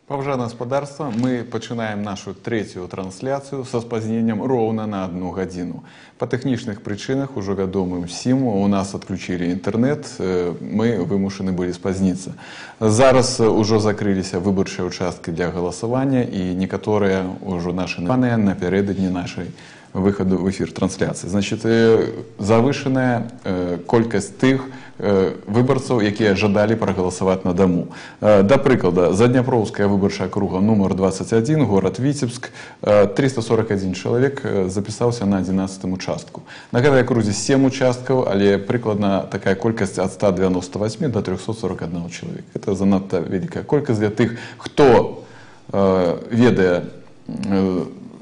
Паважанае гаспадарства, мы пачынаем нашу трэцюю трансляцыю са спазненнем роўна на 1 гадзіну. Па тэхнічных прычынах, ужо вядомым усім, у нас адключылі інтэрнэт, мы вымушаны былі спазніцца. Зараз ужо закрыліся выбарчыя ўчасткі для галасавання і некаторыя ўжо нашы напярэдадні нашай выхаду в эфир трансляции. Значит, завышенная колькасць тых выбарцаў, якія жадалі прагаласаваць на дому. Да прыклада, Задняпроўская выбарчая акруга нумар 21, город Віцебск, 341 чалавек запісаўся на 11-м участку. На гэтай акрузе 7 участкаў, але прыкладна такая колькасць ад 198 до 341 чалавек. Это занадта вялікая колькасць для тых, хто ведае,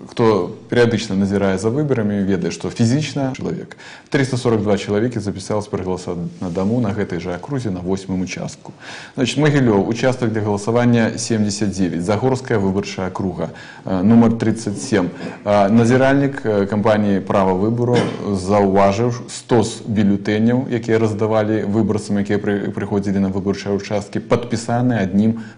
кто периодично назирая за выборами, ведает, что физично человек. 342 человека записалось проголосовать на дому на этой же округе на 8-м участку. Значит, Могилев, участок для голосования 79, Загорская выборчая округа, номер 37. Назиральник компании «Право выбору» зауважил 100 бюллетеней, которые раздавали выборцам, которые приходили на выборчие участки, подписанные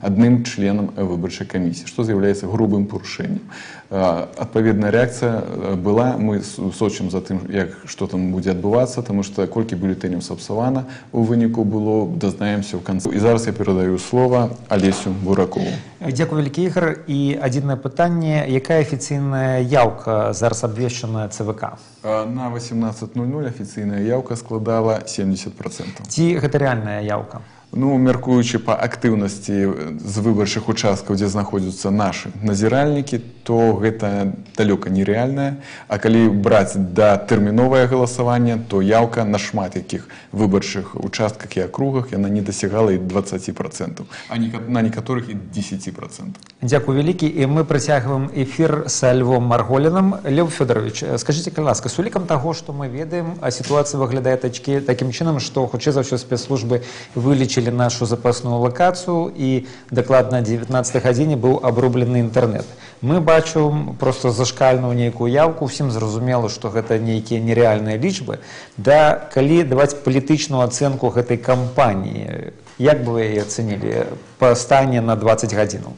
одним членом выборчей комиссии, что является грубым порушением. Адпаведная реакция была, мы сочым за тым, что там будет адбывацца, потому что колькі бюллетеняў сапсавана у выніку было, дазнаемся ў канцы. І зараз я перадаю слово Алесю Буракову. Дякую, вялікі Ігор. І адзінае пытанне, якая афіцыйная яўка зараз абвешчаная ЦВК? На 18:00 афіцыйная яўка складала 70%. Ці гэта рэальная яўка? Ну, мяркуючы па актыўнасці з выбарчых участкаў, дзе знаходзяцца нашы назіральнікі, то гэта далёка нерэальная. А калі браць датэрміновае галасаванне, то яўка на шмат якіх выбарчых участках і акругах яна не дасягала і 20%, а на некаторых і 10%. Дякую, вялікі. І мы працягваем эфір са Львом Марголінам. Лев Фёдорович, скажите, каласка, с улікам таго, што мы ведаем, а сітуацыя выглядае такім чынам, што хутчэй за ўсё спецслужбы вылічылі нашу запасную локацию, и докладно на 19 гадзіне быў абрублены интернет. Мы бачым просто зашкальную нейкую явку, всем зразумела, что гэта нейкія нереальныя лічбы. Да, калі даваць палітычную ацэнку гэтай кампаніі, як бы вы яе ацэнілі па стане на 20 гадзінаў?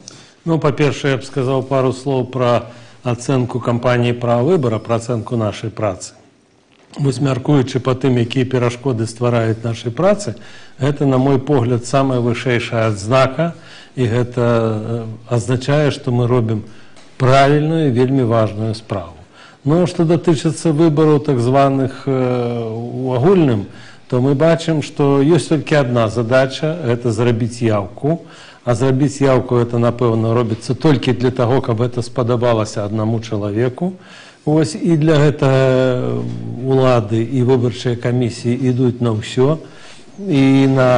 Ну, по-першае, я б сказаў пару слоў пра ацэнку кампаніі «Права выбора», пра ацэнку нашай працы. Вось мяркуючы па тым, якія перашкоды ствараюць нашай працы, гэта, на мой погляд, самая вышэйшая адзнака, і гэта азначае, што мы робім правільную і вельмі важную справу. Ну, што датычыцца выбараў так званых у агульным, то мы бачым, што ёсць толькі адна задача – гэта зрабіць яўку, а зрабіць яўку – гэта, напэўна, робіцца толькі для таго, каб гэта спадабалася аднаму чалавеку. Ось, і для гэтага улады і выбарчыя камісіі ідуць на ўсё, і на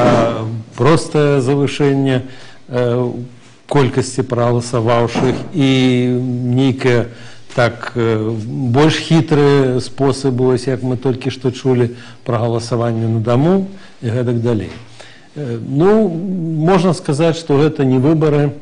простае завышэнне колькасці прагаласаваўшых і нейкае так больш хітрыя спосабы, як мы толькі што чулі, прагаласавання на дому і гэтак далей. Ну, можна сказаць, што гэта не выбары,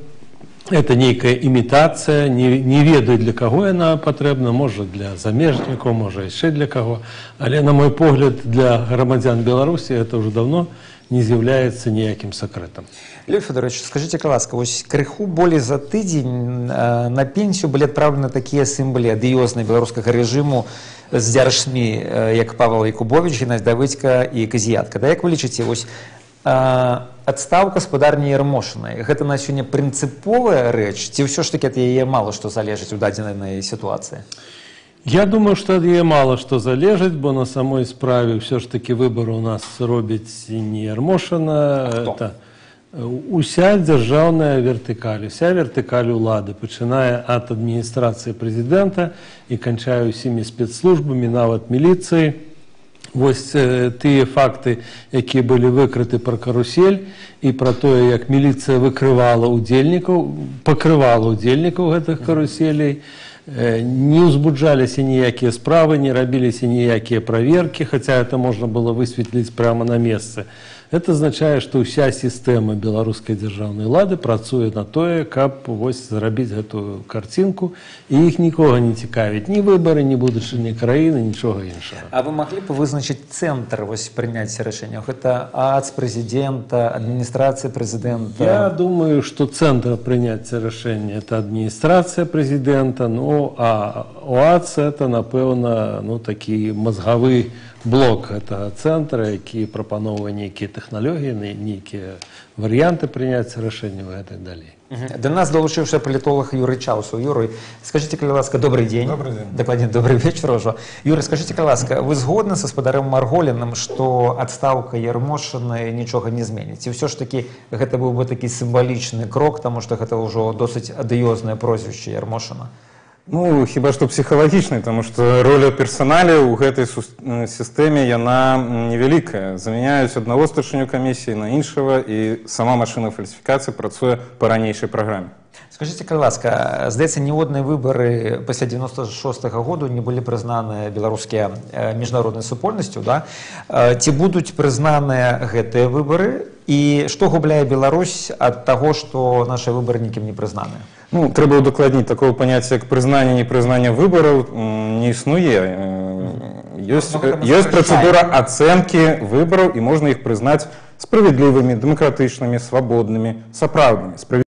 это нейкая імітацыя, не ведаю для каго яна патрэбна, можа для замежнікаў, можа яшчэ для каго, але, на мой погляд, для грамадзян Беларусі это ўжо давно не з'яўляецца ніякім сакрэтам. Лев Фёдорович, скажите, ласка, вось крыху болей за тыдзень на пенсію былі адпраўлены такія сімвалы адыёзныя беларускага рэжыму з дзяржсмі, як Павел Якубович, Геннадзь Давыдзька і Казіятка. Да, як вы лічыце, вось адстаўка спадарні Ярмошынай, гэта на сёння прынцыповая рэч, ці ўсё ж такі ад яе мала што залежыць у дадзенай сітуацыі? Я думаю, што ад яе мала што залежыць, бо на самой справе ўсё ж такі выбары ў нас робіць не Ярмошына, это уся дзяржаўная вертыкаль, уся вертыкаль улады, пачынае ад адміністрацыі прэзідэнта і канчае ўсімі спецслужбамі, нават міліцыяй. Вось тыя факты, якія былі выкрыты пра карусель і пра тое, як міліцыя выкрывала ўдзельнікаў, пакрывала ўдзельнікаў гэтых каруселей, не ўзбуджаліся ніякія справы, не рабіліся ніякія праверкі, хаця это можна было высветліць прямо на месцы. Это означает, что вся система белорусской державной лады працуе на тое, каб вось зрабіць гэтую картинку, и их никого не цікавить, ни выборы, ни будущее краины, ничего іншого. А вы могли бы вызначить центр принятия решения? Это АЦ президента, администрация президента? Я думаю, что центр принятия решения – это администрация президента, ну, а ОАЦ – это, напевно, ну, такий мозговий блок этого центра, який пропонує некие технологии, некие варианты принятия решения и так далее. До нас долучився політолог Юрій Чаусов. Юрій, скажіть, будь ласка, добрий день. Добрий день. Докладно, добрий вечір уже. Юрій, скажіть, будь ласка, ви згодні з господарем Марголіним, що відставка Ярмошиної нічого не змінить? І все ж таки, це був би такий символічний крок, тому що це вже досить адыёзне прозвище Ярмошина. Ну, хіба што псіхалагічны, тому што роля персанале ў гэтай сістэме яна невялікая. Замяняюць аднаго старшыню камісіі на іншага, і сама машына фальсіфікацыі працуе па ранейшай праграме. Скажите, будь ласка, здаецца, ніводныя выбары пасля 96-го году не былі прызнаныя беларускія міжнароднай супольнасцю, да? Ці будуць прызнаныя гэтыя выбары, і што губляе Беларусь ад таго, што нашы выбары нікім не прызнаныя? Ну, трэба ўдакладніць, такого паняцця, як прызнанне, непрызнанне выбараў не існуе. Ёсць працэдура ацэнкі выбараў, і можна іх прызнаць справядлівымі, дэмакратычнымі, свабоднымі, сапраўднымі.